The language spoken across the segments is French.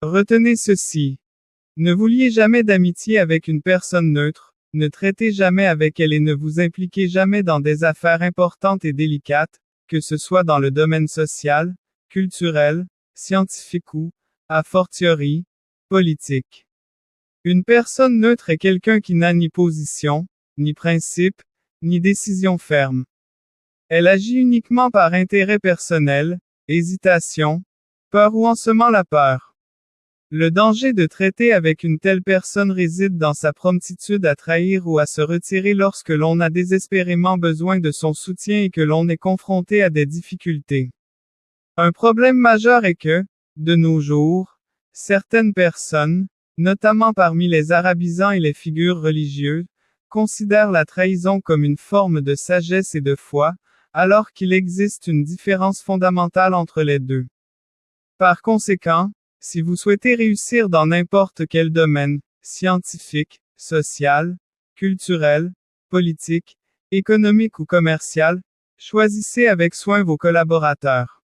Retenez ceci. Ne vous liez jamais d'amitié avec une personne neutre, ne traitez jamais avec elle et ne vous impliquez jamais dans des affaires importantes et délicates, que ce soit dans le domaine social, culturel, scientifique ou, a fortiori, politique. Une personne neutre est quelqu'un qui n'a ni position, ni principe, ni décision ferme. Elle agit uniquement par intérêt personnel, hésitation, peur ou en semant la peur. Le danger de traiter avec une telle personne réside dans sa promptitude à trahir ou à se retirer lorsque l'on a désespérément besoin de son soutien et que l'on est confronté à des difficultés. Un problème majeur est que, de nos jours, certaines personnes, notamment parmi les arabisants et les figures religieuses, considèrent la trahison comme une forme de sagesse et de foi, alors qu'il existe une différence fondamentale entre les deux. Par conséquent, si vous souhaitez réussir dans n'importe quel domaine, scientifique, social, culturel, politique, économique ou commercial, choisissez avec soin vos collaborateurs.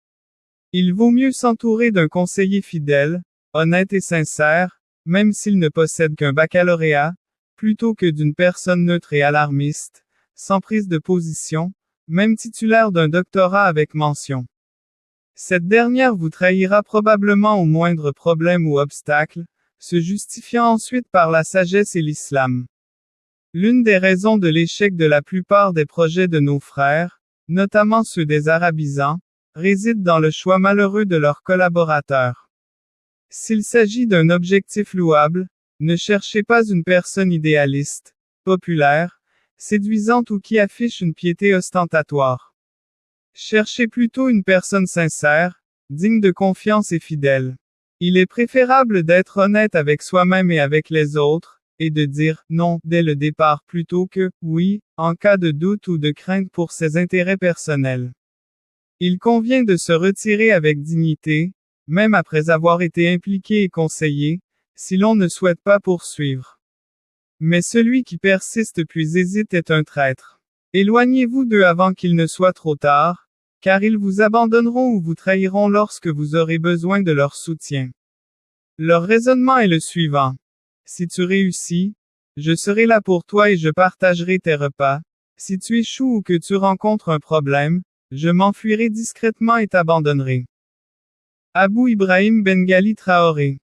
Il vaut mieux s'entourer d'un conseiller fidèle, honnête et sincère, même s'il ne possède qu'un baccalauréat, plutôt que d'une personne neutre et alarmiste, sans prise de position, même titulaire d'un doctorat avec mention. Cette dernière vous trahira probablement au moindre problème ou obstacle, se justifiant ensuite par la sagesse et l'islam. L'une des raisons de l'échec de la plupart des projets de nos frères, notamment ceux des arabisants, réside dans le choix malheureux de leurs collaborateurs. S'il s'agit d'un objectif louable, ne cherchez pas une personne idéaliste, populaire, séduisante ou qui affiche une piété ostentatoire. Cherchez plutôt une personne sincère, digne de confiance et fidèle. Il est préférable d'être honnête avec soi-même et avec les autres, et de dire non dès le départ plutôt que oui, en cas de doute ou de crainte pour ses intérêts personnels. Il convient de se retirer avec dignité, même après avoir été impliqué et conseillé, si l'on ne souhaite pas poursuivre. Mais celui qui persiste puis hésite est un traître. Éloignez-vous d'eux avant qu'il ne soit trop tard, car ils vous abandonneront ou vous trahiront lorsque vous aurez besoin de leur soutien. Leur raisonnement est le suivant. Si tu réussis, je serai là pour toi et je partagerai tes repas. Si tu échoues ou que tu rencontres un problème, je m'enfuirai discrètement et t'abandonnerai. Abou Ibrahim Bengali Traoré.